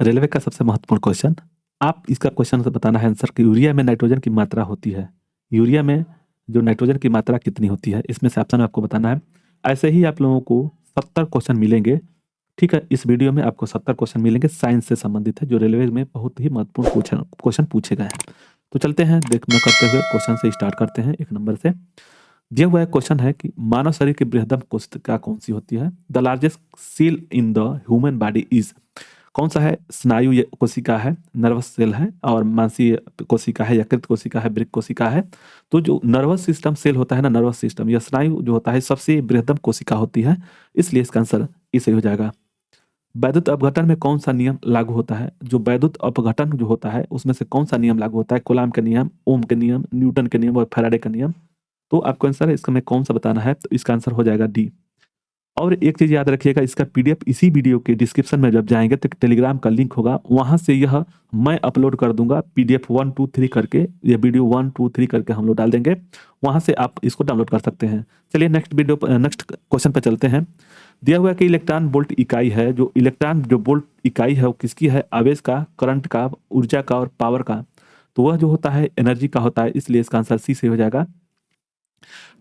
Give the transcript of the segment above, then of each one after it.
Railway का सबसे महत्वपूर्ण क्वेश्चन। आप इसका क्वेश्चन से बताना है आंसर कि यूरिया में नाइट्रोजन की मात्रा होती है। यूरिया में जो नाइट्रोजन की मात्रा कितनी होती है, इसमें से ऑप्शन आपको बताना है। ऐसे ही आप लोगों को 70 क्वेश्चन मिलेंगे। ठीक है, इस वीडियो में आपको 70 क्वेश्चन मिलेंगे साइंस से संबंधित है, जो रेलवे में बहुत ही महत्वपूर्ण क्वेश्चन क्वेश्चन पूछे गए हैं। तो चलते हैं देखना करते हुए क्वेश्चन से स्टार्ट करते हैं। एक नंबर से दिया हुआ एक क्वेश्चन है कि मानव शरीर की बृहत्तम कोशिका कौन सी होती है। The largest cell in the human body is, कौन सा है? स्नायु कोशिका है, नर्वस सेल है, और मांसीय कोशिका है, यकृत कोशिका है, वृक्क कोशिका है। तो जो नर्वस सिस्टम सेल होता है ना, नर्वस सिस्टम या स्नायु जो होता है, सबसे बृहत्तम कोशिका होती है, इसलिए इसका आंसर ई सही हो जाएगा। वैद्युत अपघटन में कौन सा नियम लागू होता है? जो वैद्युत अपघटन जो होता है उसमें से कौन सा नियम लागू होता है? कूलाम का नियम, ओम के नियम, न्यूटन के नियम और फैराडे का नियम। तो आपको आंसर है इसका में कौन सा बताना है, तो इसका आंसर हो जाएगा डी। और एक चीज याद रखिएगा, इसका पीडीएफ इसी वीडियो के डिस्क्रिप्शन में जब जाएंगे तो टेलीग्राम का लिंक होगा, वहां से यह मैं अपलोड कर दूंगा पीडीएफ 1 2 3 करके। ये वीडियो 1 2 3 करके हम लोग डाल देंगे, वहां से आप इसको डाउनलोड कर सकते हैं। चलिए नेक्स्ट क्वेश्चन पर चलते हैं। दिया हुआ है कि इलेक्ट्रॉन वोल्ट इकाई है, जो इलेक्ट्रॉन जो वोल्ट इकाई है वो किसकी है? आवेश का, करंट का, ऊर्जा का और पावर का। तो वह जो होता है एनर्जी का होता है, इसलिए इसका आंसर सी से हो जाएगा।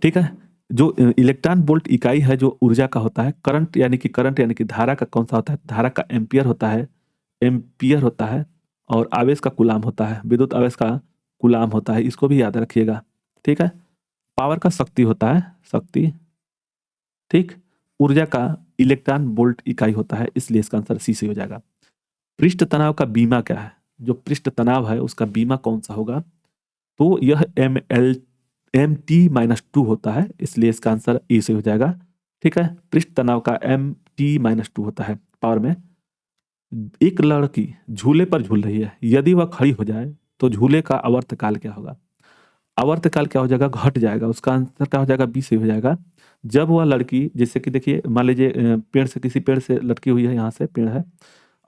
ठीक है, जो इलेक्ट्रॉन वोल्ट इकाई है जो ऊर्जा का होता है, करंट यानी कि धारा का कौन सा होता है? धारा का एम्पियर होता है, एम्पियर होता है। और आवेश का कूलाम होता है, विद्युत आवेश का कूलाम होता है, इसको भी याद रखिएगा। ठीक है, पावर का शक्ति होता है, शक्ति। ठीक, ऊर्जा का इलेक्ट्रॉन वोल्ट इकाई होता है, इसलिए इसका आंसर सी से हो जाएगा। पृष्ठ तनाव का बीमा क्या है? जो पृष्ठ तनाव है उसका बीमा कौन सा होगा? तो यह MT-2 होता है, इसलिए इसका आंसर ए से हो जाएगा। ठीक है, पृष्ठ तनाव का MT-2 होता है पावर में। एक लड़की झूले पर झूल रही है, यदि वह खड़ी हो जाए तो झूले का आवर्तकाल क्या होगा? आवर्तकाल क्या हो जाएगा? घट जाएगा। उसका आंसर क्या हो जाएगा? बी से हो जाएगा। जब वह लड़की, जैसे कि देखिए मान लीजिए पेड़ से, किसी पेड़ से लटकी हुई है, यहाँ से पेड़ है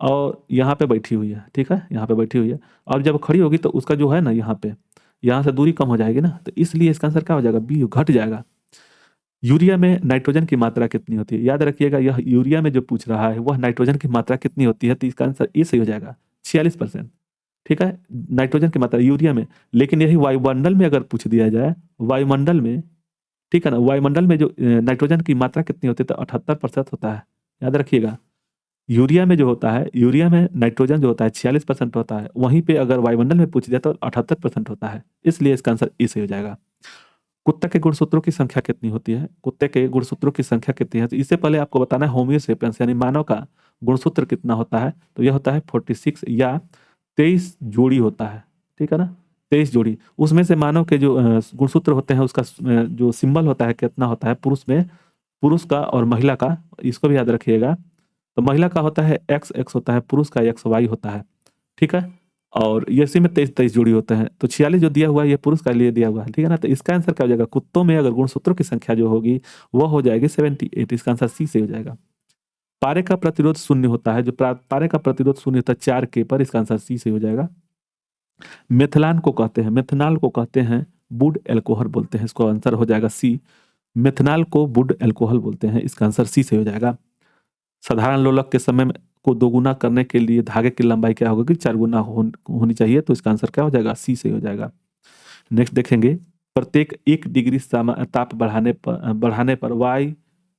और यहाँ पे बैठी हुई है। ठीक है, यहाँ पे बैठी हुई है, और जब खड़ी होगी तो उसका जो है ना यहाँ पे, यहाँ से दूरी कम हो जाएगी ना, तो इसलिए इसका आंसर क्या हो जाएगा? बी, घट जाएगा। यूरिया में नाइट्रोजन की मात्रा कितनी होती है? याद रखिएगा, यह यूरिया में जो पूछ रहा है वह नाइट्रोजन की मात्रा कितनी होती है, तो इसका आंसर ए सही हो जाएगा, 46%। ठीक है, नाइट्रोजन की मात्रा यूरिया में। लेकिन यही वायुमंडल में अगर पूछ दिया जाए, वायुमंडल में, ठीक है ना, वायुमंडल में जो नाइट्रोजन की मात्रा कितनी होती है, तो 78% होता है। याद रखिएगा, यूरिया में जो होता है, यूरिया में नाइट्रोजन जो होता है 46% होता है, वहीं पे अगर वायुमंडल में पूछ दिया तो 78% होता है, इसलिए इसका आंसर ए सही हो जाएगा। कुत्ते के गुणसूत्रों की संख्या कितनी होती है? कुत्ते के गुणसूत्रों की संख्या कितनी है, तो इससे पहले आपको बताना है होमियोसेपियंस यानी मानव का गुणसूत्र कितना होता है, तो यह होता है 46 या 23 जोड़ी होता है। ठीक है ना, 23 जोड़ी। उसमें से मानव के जो गुणसूत्र होते हैं उसका जो सिंबल होता है कितना होता है? पुरुष में, पुरुष का और महिला का, इसको भी याद रखिएगा। तो महिला का होता है XX होता है, पुरुष का XY होता है। ठीक है, और ये इसी में 23 जोड़ी होते हैं, तो 46 जो दिया हुआ है ये पुरुष का लिए दिया हुआ है। ठीक है ना, तो इसका आंसर क्या हो जाएगा? कुत्तों में अगर गुणसूत्रों की संख्या जो होगी वह हो जाएगी 78, इसका आंसर सी से हो जाएगा। पारे का प्रतिरोध शून्य होता है, जो पारे का प्रतिरोध शून्य होता है 4K पर, इसका आंसर सी से हो जाएगा। मेथलान को कहते हैं, मेथनॉल को कहते हैं वुड एल्कोहल बोलते हैं, इसको आंसर हो जाएगा सी। मेथनॉल को वुड एल्कोहल बोलते हैं, इसका आंसर सी से हो जाएगा। साधारण लोलक के समय को दोगुना करने के लिए धागे की लंबाई क्या होगी? 4 गुना होनी चाहिए, तो इसका आंसर क्या हो जाएगा? सी से हो जाएगा। नेक्स्ट देखेंगे, प्रत्येक 1 डिग्री ताप बढ़ाने पर वायु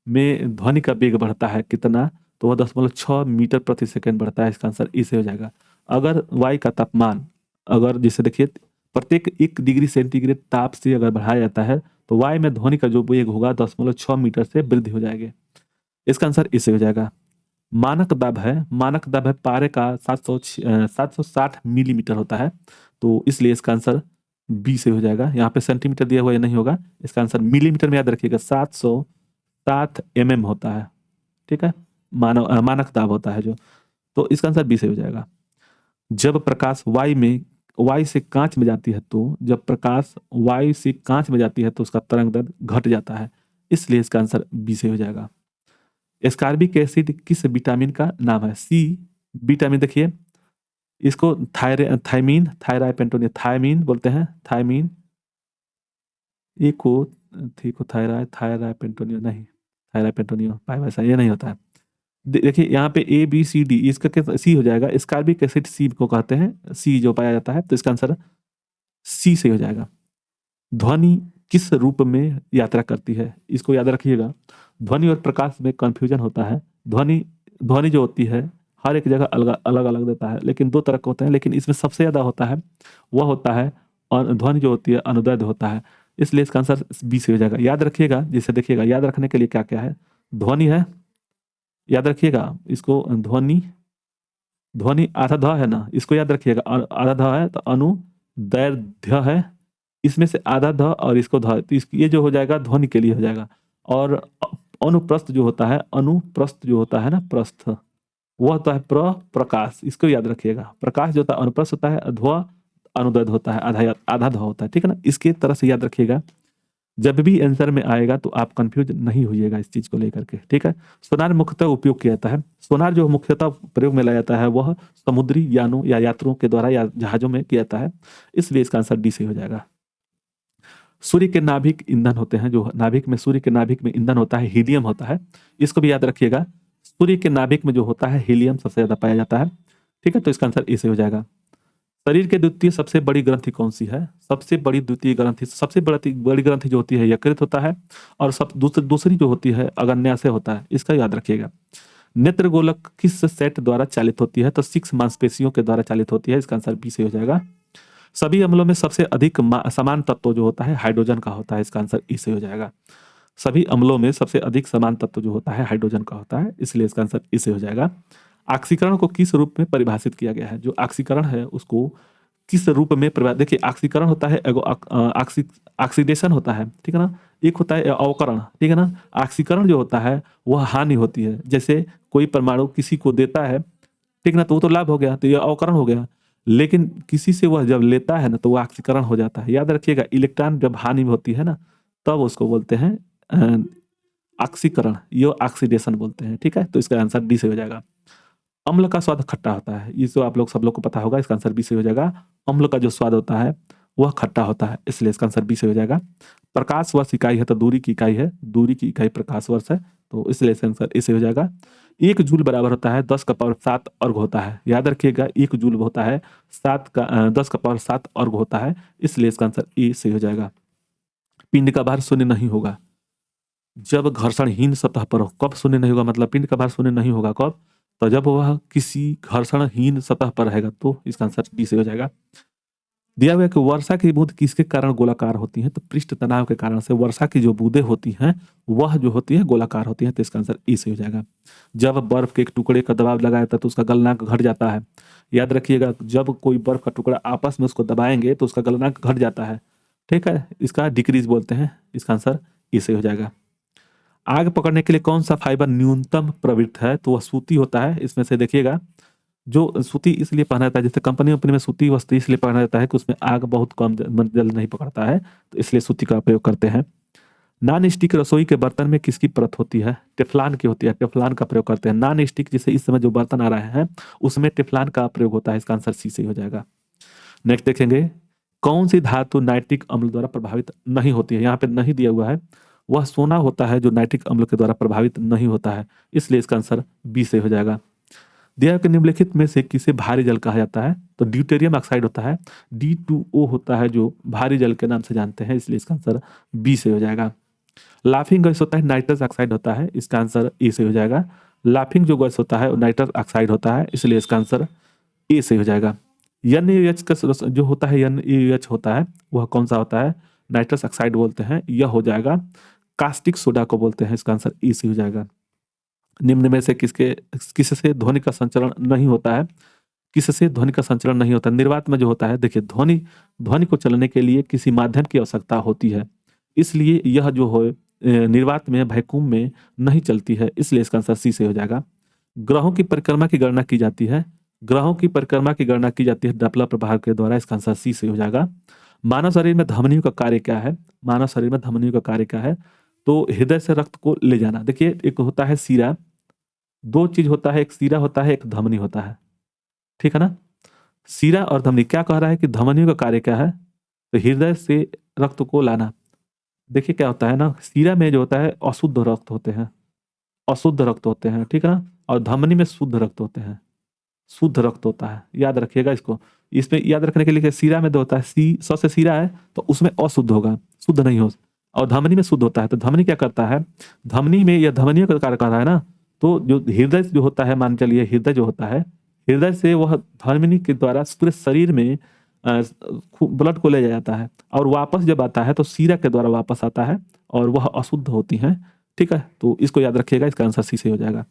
में ध्वनि का वेग बढ़ता है कितना? तो वह 0.6 मीटर प्रति सेकंड बढ़ता है, इसका आंसर ए से हो जाएगा। अगर वायु का तापमान, अगर जैसे देखिए प्रत्येक 1 डिग्री सेंटीग्रेड ताप से अगर बढ़ाया जाता है तो वायु में ध्वनि का जो वेग होगा 0.6 मीटर से वृद्धि हो जाएगी, इसका आंसर ए से हो जाएगा। मानक दाब है, मानक दाब है पारे का 760 मिलीमीटर होता है, तो इसलिए इसका आंसर बी से हो जाएगा। यहाँ पे सेंटीमीटर दिया हुआ ये नहीं होगा, इसका आंसर मिलीमीटर में याद रखिएगा 760 होता है। ठीक है, मानक दाब होता है जो, तो इसका आंसर बी से हो जाएगा। जब प्रकाश वायु से कांच में जाती है, तो जब प्रकाश वायु से कांच में जाती है तो उसका तरंग दैर्ध्य घट जाता है, इसलिए इसका आंसर बी से हो जाएगा। एस्कॉर्बिक एसिड किस विटामिन का नाम है? C vitamin. देखिए इसको थायमीन, थायरापेंटोनियम, थायमीन बोलते हैं, थायमीन। थीको थायरापेंटोनियम नहीं, थायरापेंटोनियम पाई वैसा ये नहीं होता है। देखिए यहाँ पे ए बी सी डी, इसका क्या सी हो जाएगा, स्कार्बिक एसिड सी को कहते हैं, सी जो पाया जाता है, तो इसका आंसर सी से हो जाएगा। ध्वनि किस रूप में यात्रा करती है, इसको याद रखिएगा। ध्वनि और प्रकाश में कंफ्यूजन होता है। ध्वनि ध्वनि जो होती है हर एक जगह अलग अलग अलग देता है, लेकिन दो तरह के होते हैं, लेकिन इसमें सबसे ज्यादा होता है वह होता है, और ध्वनि जो होती है अनुदैर्ध होता है, इसलिए इसका आंसर बी से हो जाएगा। याद रखिएगा, जिसे देखिएगा, याद रखने के लिए क्या क्या है। ध्वनि है, याद रखिएगा इसको, ध्वनि, ध्वनि आधा ध है ना, इसको याद रखिएगा, आधा ध है तो अनुदैर्ध्य है, इसमें से आधा ध और इसको ध, तो ये जो हो जाएगा ध्वनि के लिए हो जाएगा। और अनुप्रस्थ जो होता है, अनुप्रस्थ जो होता है ना, प्रस्थ, वह होता है प्रकाश, इसको याद रखिएगा। प्रकाश जो होता है अनुप्रस्थ होता है, ध्व अनुदैर्ध्य होता है, आधा आधा ध होता है, ठीक है ना, इसके तरह से याद रखिएगा। जब भी आंसर में आएगा तो आप कंफ्यूज नहीं होइएगा इस चीज को लेकर के, ठीक है। सोनार मुख्यतः उपयोग किया जाता है, सोनार जो मुख्यतः प्रयोग में लाया जाता है वह समुद्री यानों या यात्रियों के द्वारा या जहाजों में किया जाता है, इसलिए इसका आंसर डी से हो जाएगा। सूर्य के नाभिक ईंधन होते हैं, जो नाभिक में, सूर्य के नाभिक में ईंधन होता है, हीलियम होता है, इसको भी याद रखिएगा। सूर्य के नाभिक में जो होता है हीलियम सबसे ज्यादा पाया जाता है, ठीक है, तो इसका आंसर ए से हो जाएगा। शरीर के द्वितीय सबसे बड़ी ग्रंथि कौन सी है, सबसे बड़ी द्वितीय ग्रंथि, सबसे बड़ी ग्रंथि जो होती है यकृत होता है, और सब दूसरी जो होती है अग्न्याशय होता है, इसका याद रखिएगा। नेत्र गोलक किस सेट द्वारा चालित होती है, तो 6 मांसपेशियों के द्वारा चालित होती है, इसका आंसर बी से हो जाएगा। सभी अम्लों में सबसे अधिक समान तत्व जो होता है हाइड्रोजन का होता है, इसका आंसर ई से हो जाएगा। सभी अम्लों में सबसे अधिक समान तत्व जो होता है हाइड्रोजन का होता है, इसलिए इसका आंसर ई से हो जाएगा। ऑक्सीकरण को किस रूप में परिभाषित किया गया है, जो ऑक्सीकरण है उसको किस रूप में देखिए, ऑक्सीकरण होता है, ऑक्सीडेशन होता है, ठीक है ना, एक होता है अवकरण, ठीक है ना। ऑक्सीकरण जो होता है वह हानि होती है, जैसे कोई परमाणु किसी को देता है, ठीक ना, तो वो तो लाभ हो गया, तो ये अवकरण हो गया। लेकिन किसी से वह जब लेता है ना तो वह ऑक्सीकरण हो जाता है। याद रखिएगा, इलेक्ट्रॉन जब हानि होती है ना तब उसको बोलते हैं ऑक्सीकरण, ये ऑक्सीडेशन बोलते हैं, ठीक है, तो इसका आंसर डी से हो जाएगा। अम्ल का स्वाद खट्टा होता है, ये तो आप लोग सब लोग को पता होगा, इसका आंसर बी से हो जाएगा। अम्ल का जो स्वाद होता है वह खट्टा होता है, इसलिए इसका आंसर बी से हो जाएगा। प्रकाश वर्ष इकाई है तो दूरी की इकाई है, दूरी की इकाई प्रकाश वर्ष है, तो इसलिए इसका आंसर ए से हो जाएगा। 1 जूल बराबर होता है 10 का पावर 7 अर्घ होता है, याद रखिएगा 1 जूल होता है 10 का पावर 7 अर्घ होता है, इसलिए इसका आंसर ए से हो जाएगा। पिंड का भार शून्य नहीं होगा जब घर्षणहीन सतह पर हो। कब शून्य नहीं होगा, मतलब पिंड का भार शून्य नहीं होगा कब, तो जब वह किसी घर्षणहीन सतह पर रहेगा, तो इसका आंसर डी से हो जाएगा। दिया हुआ कि वर्षा की बूंद किसके कारण गोलाकार होती है, तो पृष्ठ तनाव के कारण से वर्षा की जो बूंदें होती हैं वह जो होती है गोलाकार होती है, तो इसका आंसर ई से हो जाएगा। जब बर्फ के एक टुकड़े का दबाव लगाया जाता है तो उसका गलनांक घट जाता है, याद रखिएगा, जब कोई बर्फ का टुकड़ा आपस में उसको दबाएंगे तो उसका गलनांक घट जाता है, ठीक है, इसका डिक्रीज बोलते हैं, इसका आंसर ई से हो जाएगा। आग पकड़ने के लिए कौन सा फाइबर न्यूनतम प्रवृत्त है, तो वह सूती होता है। इसमें से देखिएगा, जो सूती इसलिए पहना जाता है, जैसे कंपनी में सूती वस्त्र इसलिए पहना जाता है कि उसमें आग बहुत कम जल्द नहीं पकड़ता है, तो इसलिए सूती का प्रयोग करते हैं। नॉन स्टिक रसोई के बर्तन में किसकी परत होती है, टेफ्लॉन की होती है, टेफ्लॉन का प्रयोग करते हैं। नॉन स्टिक जैसे इस समय जो बर्तन आ रहे हैं उसमें टेफ्लॉन का प्रयोग होता है, इसका आंसर सी से हो जाएगा। नेक्स्ट देखेंगे, कौन सी धातु नाइट्रिक अम्ल द्वारा प्रभावित नहीं होती है, यहाँ पे नहीं दिया हुआ है, वह सोना होता है जो नाइट्रिक अम्ल के द्वारा प्रभावित नहीं होता है, इसलिए इसका आंसर बी से हो जाएगा। दिया कि निम्नलिखित में से किसे भारी जल कहा जाता है, तो ड्यूटेरियम ऑक्साइड होता है, D2O होता है जो भारी जल के नाम से जानते हैं, इसलिए इसका आंसर बी से हो जाएगा। लाफिंग गैस होता है, नाइट्रस ऑक्साइड होता है, इसका आंसर ए से हो जाएगा। लाफिंग जो गैस होता है वो नाइट्रस ऑक्साइड होता है, इसलिए इसका आंसर ए से हो जाएगा। NaOH का जो होता है NaOH होता है वह कौन सा होता है, नाइट्रस ऑक्साइड बोलते हैं, यह हो जाएगा। कास्टिक सोडा को बोलते हैं, इसका आंसर ई से हो जाएगा। निम्न में से किससे ध्वनि का संचरण नहीं होता है, किससे ध्वनि का संचरण नहीं होता, निर्वात में जो होता है, देखिए ध्वनि को चलने के लिए किसी माध्यम की आवश्यकता होती है, इसलिए यह जो हो निर्वात में वैक्यूम में नहीं चलती है, इसलिए इसका आंसर सी से हो जाएगा। ग्रहों की परिक्रमा की गणना की जाती है, ग्रहों की परिक्रमा की गणना की जाती है डॉपलर प्रभाव के द्वारा, इसका आंसर सी से हो जाएगा। मानव शरीर में धमनियों का कार्य क्या है, मानव शरीर में धमनियों का कार्य क्या है, तो हृदय से रक्त को ले जाना। देखिए, एक होता है सीरा, दो चीज होता है, एक सीरा होता है, एक धमनी होता है, ठीक है ना। सीरा और धमनी, क्या कह रहा है कि धमनियों का कार्य क्या है, तो हृदय से रक्त को लाना। देखिए क्या होता है ना, सीरा में जो होता है अशुद्ध रक्त होते हैं, अशुद्ध रक्त होते हैं, ठीक है ना, और धमनी में शुद्ध रक्त होते हैं, शुद्ध रक्त होता है, याद रखिएगा इसको। इसमें याद रखने के लिए कि सीरा में जो होता है, सी स से सीरा है तो उसमें अशुद्ध होगा, शुद्ध नहीं हो, और धमनी में शुद्ध होता है। तो धमनी क्या करता है, धमनी में यह धमनियों का कार्य कर रहा है ना, तो जो हृदय जो होता है, मान चलिए हृदय जो होता है, हृदय से वह धमनी के द्वारा पूरे शरीर में ब्लड को ले जाता है, और वापस जब आता है तो सीरा के द्वारा वापस आता है, और वह अशुद्ध होती हैं। ठीक है, तो इसको याद रखिएगा, इसका आंसर सी से हो जाएगा।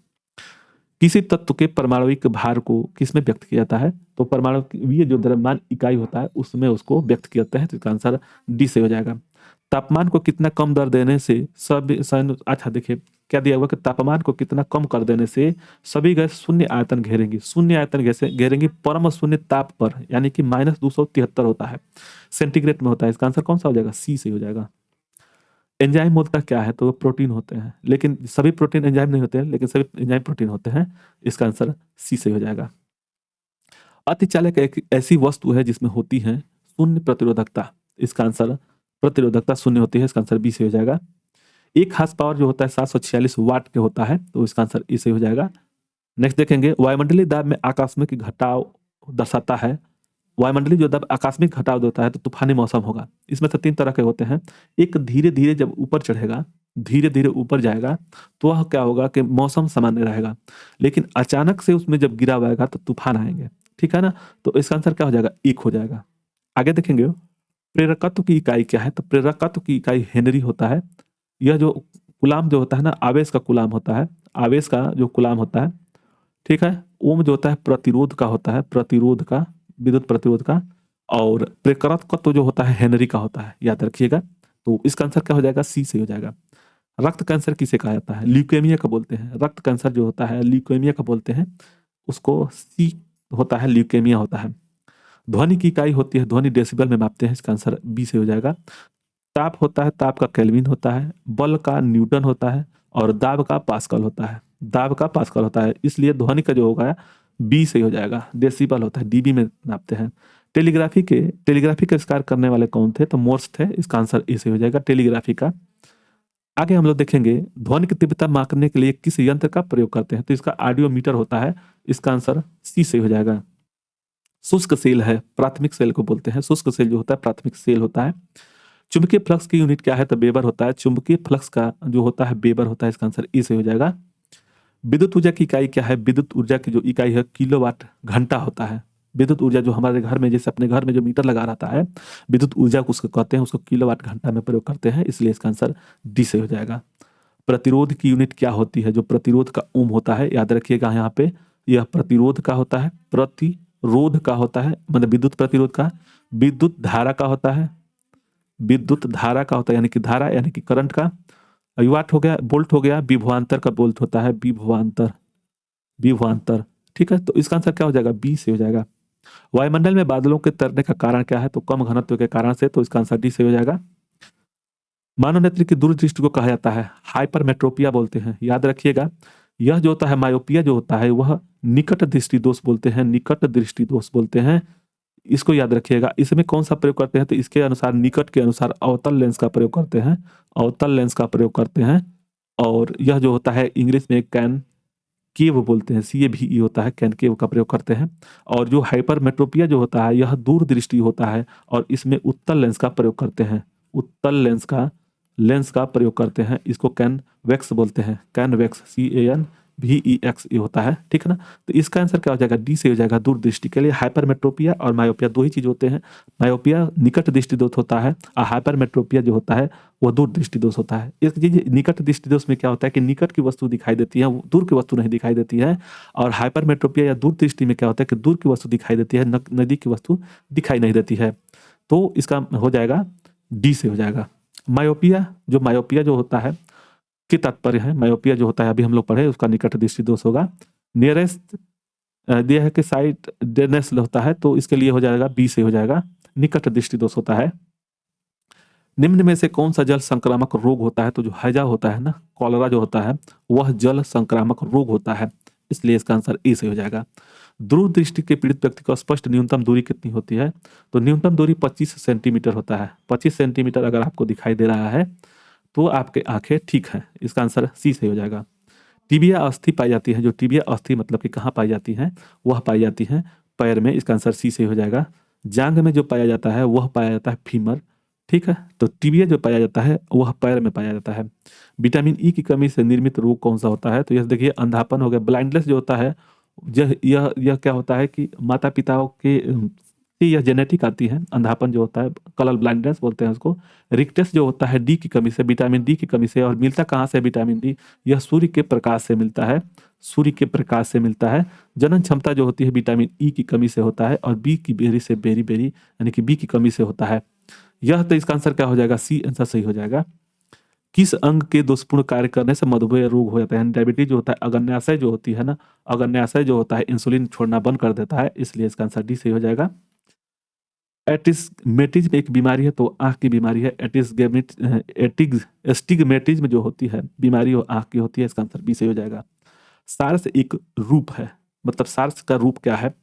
किसी तत्व के परमाणविक भार को किसमें व्यक्त किया जाता है, तो परमाणु जो द्रव्यमान इकाई होता है उसमें उसको व्यक्त किया जाता है, तो इसका आंसर डी से हो जाएगा। तापमान को कितना कम दर देने से अच्छा देखिए क्या दिया हुआ कि तापमान को कितना कम कर देने से सभी गैस शून्य आयतन घेरेंगी, शून्य आयतन गैसें घेरेंगी परम शून्य ताप पर, यानी कि -273 होता है, सेंटीग्रेड में होता है। इसका आंसर कौन सा हो जाएगा, सी से हो जाएगा। एंजाइम होता क्या है, तो प्रोटीन होते हैं, लेकिन सभी प्रोटीन एंजाइम नहीं होते हैं, लेकिन सभी एंजाइम प्रोटीन होते हैं। इसका आंसर सी से हो जाएगा। अतिचालक एक ऐसी वस्तु है जिसमें होती है शून्य प्रतिरोधकता, इसका आंसर प्रतिरोधकता शून्य होती है, इसका आंसर बी से हो जाएगा। एक हार्स पावर जो होता है 746 वाट के होता है, तो इसका आंसर ई से हो जाएगा। नेक्स्ट देखेंगे, वायुमंडलीय दाब में आकस्मिक घटाव दर्शाता है। वायुमंडलीय जो दाब आकस्मिक घटाव देता है तो तूफानी मौसम होगा। इसमें से 3 तरह के होते हैं। एक धीरे धीरे जब ऊपर चढ़ेगा, धीरे धीरे ऊपर जाएगा, तो वह क्या होगा कि मौसम सामान्य रहेगा, लेकिन अचानक से उसमें जब गिराव आएगा तो तूफान आएंगे। ठीक है ना, तो इसका आंसर क्या हो जाएगा, एक हो जाएगा। आगे देखेंगे, प्रेरकत्व की इकाई क्या है, तो प्रेरकत्व की इकाई हेनरी होता है। यह जो कुलाम जो होता है ना, आवेश का कुलाम होता है, आवेश का जो कुलाम होता है, ठीक है। ओम जो होता है प्रतिरोध का होता है, प्रतिरोध का, विद्युत प्रतिरोध का, और प्रेरकत्व जो होता है हेनरी का होता है, याद रखिएगा। तो इसका आंसर क्या हो जाएगा, सी से हो जाएगा। रक्त कैंसर किसे कहा जाता है, ल्यूकेमिया का बोलते हैं। रक्त कैंसर जो होता है ल्यूकेमिया का बोलते हैं, उसको सी होता है, ल्यूकेमिया होता है। ध्वनि की इकाई होती है, ध्वनि डेसिबल में मापते हैं, इसका आंसर बी से हो जाएगा। ताप होता है, ताप का केल्विन होता है, बल का न्यूटन होता है, और दाब का पास्कल होता है, दाब का पास्कल होता है। इसलिए ध्वनि का जो होगा बी से हो जाएगा, डेसिबल होता है, डीबी में नापते हैं। टेलीग्राफी का आविष्कार करने वाले कौन थे, तो मोर्स थे, इसका आंसर ए से हो जाएगा, टेलीग्राफी का। आगे हम लोग देखेंगे, ध्वनि की तीव्रता मापने के लिए किस यंत्र का प्रयोग करते हैं, तो इसका ऑडियोमीटर होता है, इसका आंसर सी से हो जाएगा। शुष्क सेल है, प्राथमिक सेल को बोलते हैं, शुष्क सेल जो होता है प्राथमिक सेल होता है। चुंबकीय फ्लक्स की यूनिट क्या है, तो वेबर होता है, चुंबकीय फ्लक्स का जो होता है वेबर होता है, इसका आंसर ए से हो जाएगा। विद्युत ऊर्जा की इकाई क्या है, विद्युत ऊर्जा की जो इकाई है किलोवाट घंटा होता है। विद्युत ऊर्जा जो हमारे घर में, जैसे अपने घर में जो मीटर लगा रहता है, विद्युत ऊर्जा को उसको कहते हैं, उसको किलोवाट घंटा में प्रयोग करते हैं, इसलिए इसका आंसर डी से हो जाएगा। प्रतिरोध की यूनिट क्या होती है, जो प्रतिरोध का ओम होता है, याद रखिएगा यहाँ पे, यह प्रतिरोध का होता है, प्रतिरोध का होता है, मतलब विद्युत प्रतिरोध का, विद्युत धारा का होता है, विद्युत धारा का होता है, यानी कि धारा यानी कि करंट का। वाट हो गया, बोल्ट हो गया, विभवांतर का बोल्ट होता है, विभवांतर, विभवांतर। ठीक है, तो इसका आंसर क्या हो जाएगा, बी से हो जाएगा। वायुमंडल में बादलों के तैरने का कारण क्या है, तो कम घनत्व के कारण से, तो इसका आंसर डी से हो जाएगा। मानव नेत्र की दूरदृष्टि को कहा जाता है हाइपरमेट्रोपिया बोलते हैं, याद रखिएगा। यह जो होता है मायोपिया जो होता है, वह निकट दृष्टि दोष बोलते हैं, निकट दृष्टि दोष बोलते हैं, इसको याद रखिएगा। इसमें कौन सा प्रयोग करते हैं, तो इसके अनुसार, निकट के अनुसार अवतल लेंस का प्रयोग करते हैं, अवतल लेंस का प्रयोग करते हैं। और यह जो होता है इंग्लिश में कैन केव बोलते हैं, CAVE होता है, कैन केव का प्रयोग करते हैं। और जो हाइपरमेट्रोपिया जो होता है, यह दूर दृष्टि होता है, और इसमें उत्तल लेंस का प्रयोग करते हैं, उत्तल लेंस का प्रयोग करते हैं, इसको कैनवेक्स बोलते हैं, कैनवेक्स, CANVEX ये होता है। ठीक है ना, तो इसका आंसर क्या हो जाएगा, डी से हो जाएगा। दूरदृष्टि के लिए हाइपरमेट्रोपिया और मायोपिया दो ही चीज होते हैं। मायोपिया निकट दृष्टि दोष होता है, और हाइपरमेट्रोपिया जो होता है वो दूर दृष्टि दोष होता है। इस चीज निकट दृष्टि दोष में क्या होता है कि निकट की वस्तु दिखाई देती है, दूर की वस्तु नहीं दिखाई देती है। और हाइपरमेट्रोपिया या दूर दृष्टि में क्या होता है कि दूर की वस्तु दिखाई देती है, नजदीक की वस्तु दिखाई नहीं देती है। तो इसका हो जाएगा, डी से हो जाएगा। मायोपिया जो होता है कि तात्पर्य है, मायोपिया जो होता है अभी हम लोग पढ़े, उसका निकट दृष्टि दोष होगा। नियरेस्ट दिया है कि साइट डेनेस होता है, तो इसके लिए हो जाएगा बी से हो जाएगा, निकट दृष्टि दोष होता है। निम्न में से कौन सा जल संक्रामक रोग होता है, तो जो हैजा होता है ना, कॉलरा जो होता है, वह जल संक्रामक रोग होता है, इसलिए इसका आंसर ए से हो जाएगा। दूर दृष्टि के पीड़ित व्यक्ति को स्पष्ट न्यूनतम दूरी कितनी होती है, तो न्यूनतम दूरी 25 सेंटीमीटर होता है। 25 सेंटीमीटर अगर आपको दिखाई दे रहा है तो आपके आंखें ठीक हैं, इसका आंसर सी से हो जाएगा। टिबिया अस्थि पाई जाती है, जो टिबिया अस्थि मतलब कि कहाँ पाई जाती है, वह पाई जाती है पैर में, इसका आंसर सी से हो जाएगा। जांग में जो पाया जाता है वह पाया जाता है फीमर, ठीक है। तो टिबिया जो पाया जाता है वह पैर में पाया जाता है। विटामिन ई की कमी से निर्मित रोग कौन सा होता है, तो यह देखिए अंधापन हो गया, ब्लाइंडनेस जो होता है, यह क्या होता है कि माता पिताओं के से यह जेनेटिक आती है, अंधापन जो होता है कलर ब्लाइंडनेस बोलते हैं उसको। रिक्टस जो होता है डी की कमी से, विटामिन डी की कमी से, और मिलता कहाँ से विटामिन डी, यह सूर्य के प्रकाश से मिलता है, सूर्य के प्रकाश से मिलता है। जनन क्षमता जो होती है विटामिन ई की कमी से होता है, और बी की बेरी से बेरी बेरी यानी कि बी की कमी से होता है। यह तो इसका आंसर क्या हो जाएगा, सी आंसर सही हो जाएगा। किस अंग के दोषपूर्ण कार्य करने से मधुमेह रोग हो जाता है, डायबिटीज जो होता है, अग्न्याशय जो होती है ना, अग्न्याशय जो होता है इंसुलिन छोड़ना बंद कर देता है, इसलिए इसका आंसर डी सही हो जाएगा। एटिस्मेटिज्म एक बीमारी है, तो आंख की बीमारी है। एस्टिग्मेटिज्म जो होती है बीमारी वो आंख की होती है, इसका आंसर बी सही हो जाएगा। सार्स एक रूप है, मतलब सार्स का रूप क्या है,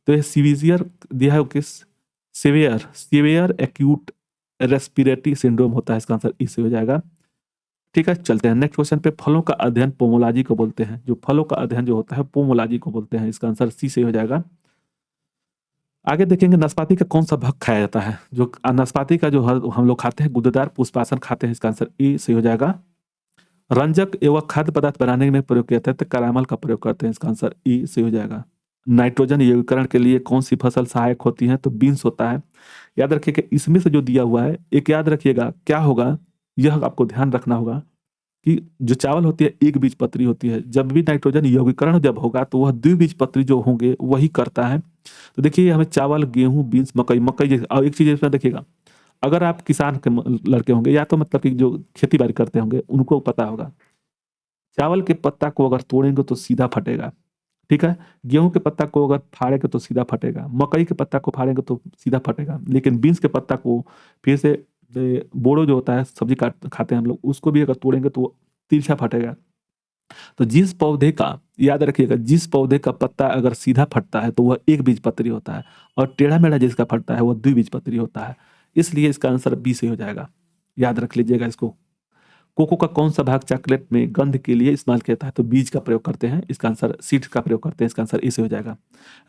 तो यह सीवियर दिया है किस, सीवियर एक्यूट रेस्पिरेटरी सिंड्रोम होता है, इसका आंसर ई से हो जाएगा। ठीक है, चलते हैं नेक्स्ट क्वेश्चन पे। फलों का अध्ययन पोमोलॉजी को बोलते हैं, जो फलों का अध्ययन जो होता है पोमोलॉजी को बोलते हैं, इसका आंसर सी से हो जाएगा। आगे देखेंगे नाशपाती का कौन सा भाग खाया जाता है, जो नाशपाती का जो हम लोग खाते हैं गुदेदार पुष्पासन खाते हैं, इसका आंसर ए से हो जाएगा। रंजक एवं खाद्य पदार्थ बनाने में प्रयोग किया जाता है तो करामल का प्रयोग करते हैं, इसका आंसर ई से हो जाएगा। नाइट्रोजन यौगीकरण के लिए कौन सी फसल सहायक होती है, तो बीन्स होता है। याद रखिएगा इसमें से जो दिया हुआ है, एक याद रखिएगा क्या होगा, यह आपको ध्यान रखना होगा कि जो चावल होती है एक बीजपत्री होती है, जब भी नाइट्रोजन यौगीकरण जब होगा तो वह द्विबीजपत्री जो होंगे वही करता है। तो देखिए हमें चावल, गेहूं, बीन्स, मकई, जैसे, और एक चीज इसमें देखिएगा, अगर आप किसान के लड़के होंगे या तो मतलब कि जो खेती बाड़ी करते होंगे उनको पता होगा, चावल के पत्ता को अगर तोड़ेंगे तो सीधा फटेगा, ठीक है। गेहूं के पत्ता को अगर फाड़ेंगे तो सीधा फटेगा, मकई के पत्ता को फाड़ेंगे तो सीधा फटेगा, लेकिन बीन्स के पत्ता को फिर से बोड़ो जो होता है सब्जी काट खाते हैं हम लोग, उसको भी अगर तोड़ेंगे तो तिरछा फटेगा। तो जिस पौधे का, याद रखिएगा, जिस पौधे का पत्ता अगर सीधा फटता है तो वह एक बीजपत्री होता है, और टेढ़ा मेढ़ा जिसका फटता है वह द्विबीजपत्री होता है, इसलिए इसका आंसर बी से हो जाएगा। याद रख लीजिएगा इसको। कोको का कौन सा भाग चॉकलेट में गंध के लिए इस्तेमाल किया जाता है, तो बीज का प्रयोग करते हैं, इसका आंसर सीड का प्रयोग करते हैं, इसका आंसर ए से हो जाएगा।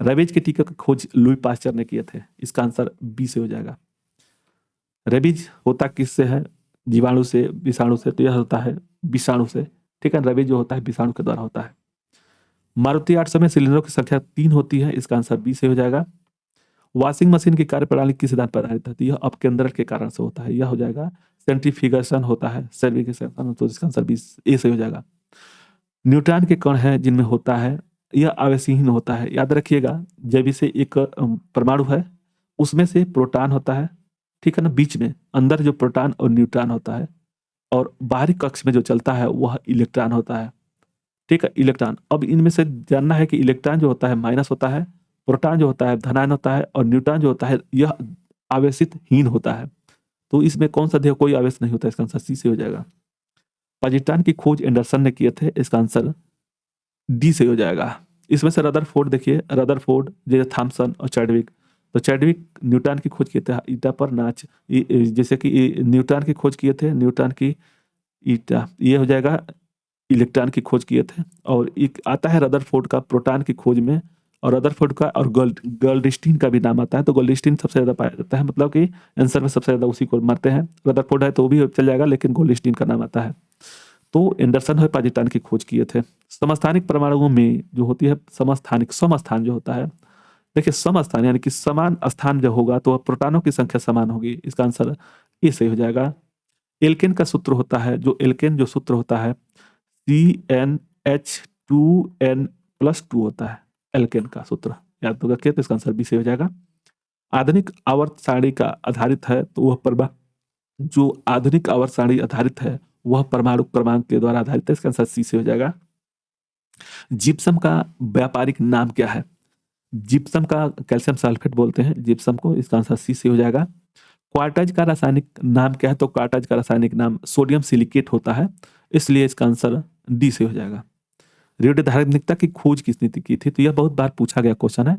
रेबीज के टीके की खोज लुई पास्चर ने किए थे, इसका आंसर बी से हो जाएगा। रेबीज होता किससे है, जीवाणु से, विषाणु से, तो यह होता है विषाणु से, ठीक है। रेबीज जो होता है विषाणु के द्वारा होता है। मारुति 800 में सिलेंडरों की संख्या 3 होती है, इसका आंसर बी से हो जाएगा। वॉशिंग मशीन की कार्यप्रणाली किस सिद्धांत पर आधारित होती है, यह अपकेंद्रण के कारण से होता है, यह हो जाएगा सेंट्रीफ्यूगेशन होता है, सेंट्रीफ्यूगेशन, तो इसका आंसर बी ए से हो जाएगा। न्यूट्रॉन के कण है जिनमें होता है, यह आवेशहीन होता है, याद रखिएगा। जब से एक परमाणु है उसमें से प्रोटॉन होता है, ठीक है ना, बीच में अंदर जो प्रोटॉन और न्यूट्रॉन होता है, और बाहरी कक्ष में जो चलता है वह इलेक्ट्रॉन होता है, ठीक है, इलेक्ट्रॉन। अब इनमें से जानना है कि इलेक्ट्रॉन जो होता है माइनस होता है, प्रोटॉन जो होता है धनायन होता है, और न्यूट्रॉन जो होता है यह आवेशित हीन होता है। तो इसमें कौन सा देह कोई आवेश नहीं होता, इसका आंसर सी से हो जाएगा। पाजिट्रॉन की खोज एंडरसन ने किए थे, इसका आंसर डी से हो जाएगा। इसमें से रदरफोर्ड देखिए, रदरफोर्ड, जैसे थॉमसन और चैडविक, तो चैडविक न्यूट्रॉन की खोज किए थे ईटा पर नाच, जैसे कि न्यूट्रॉन की खोज किए थे, न्यूट्रॉन की ईटा, ये हो जाएगा इलेक्ट्रॉन की खोज किए थे। और एक आता है रदरफोर्ड का प्रोटॉन की खोज में, और रदरफोर्ड का और गोल्डस्टीन का भी नाम आता है, तो गोल्डस्टीन सबसे ज्यादा पाया जाता है, मतलब कि आंसर में सबसे ज्यादा उसी को मारते हैं। रदरफोर्ड है तो वो भी चल जाएगा, लेकिन गोल्डस्टीन का नाम आता है। तो एंडरसन और पाजिट्रॉन की खोज किए थे। समस्थानिक परमाणुओं में जो होती है समस्थानिक, समस्थान जो होता है, देखिए समस्थान यानी कि समान स्थान जो होगा तो प्रोटॉनों की संख्या समान होगी, इसका आंसर ए सही हो जाएगा। एल्केन का सूत्र होता है, जो एल्केन जो सूत्र होता है CnH2n+2 होता है, एल्केन का सूत्र याद रखिए, तो इसका आंसर बी से हो जाएगा। आधुनिक आवर्त सारणी का आधारित है तो वह जो आधुनिक आवर्त सारणी आधारित है वह परमाणु क्रमांक के द्वारा आधारित है, इसका आंसर सी से हो जाएगा। जिप्सम का व्यापारिक नाम क्या है, जिप्सम का कैल्शियम सल्फेट बोलते हैं जिप्सम को, इसका आंसर सी से हो जाएगा। क्वार्टाज का रासायनिक नाम क्या है, तो क्वार्टाज का रासायनिक नाम सोडियम सिलिकेट होता है, इसलिए इसका आंसर डी से हो जाएगा। रेडियो धार्मिकता की खोज किसने की थी, तो यह बहुत बार पूछा गया क्वेश्चन है,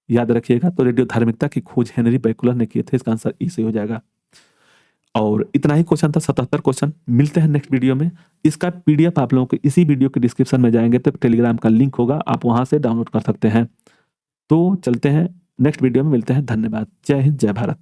याद रखिएगा। तो रेडियो धार्मिकता की खोज हेनरी बैकुलर ने किए थे, इसका आंसर ई से हो जाएगा। और इतना ही क्वेश्चन था, 77 क्वेश्चन। मिलते हैं नेक्स्ट वीडियो में। इसका पीडीएफ आप लोगों को इसी वीडियो के डिस्क्रिप्शन में जाएंगे तो टेलीग्राम का लिंक होगा, आप वहां से डाउनलोड कर सकते हैं। तो चलते हैं नेक्स्ट वीडियो में, मिलते हैं। धन्यवाद। जय हिंद, जय भारत।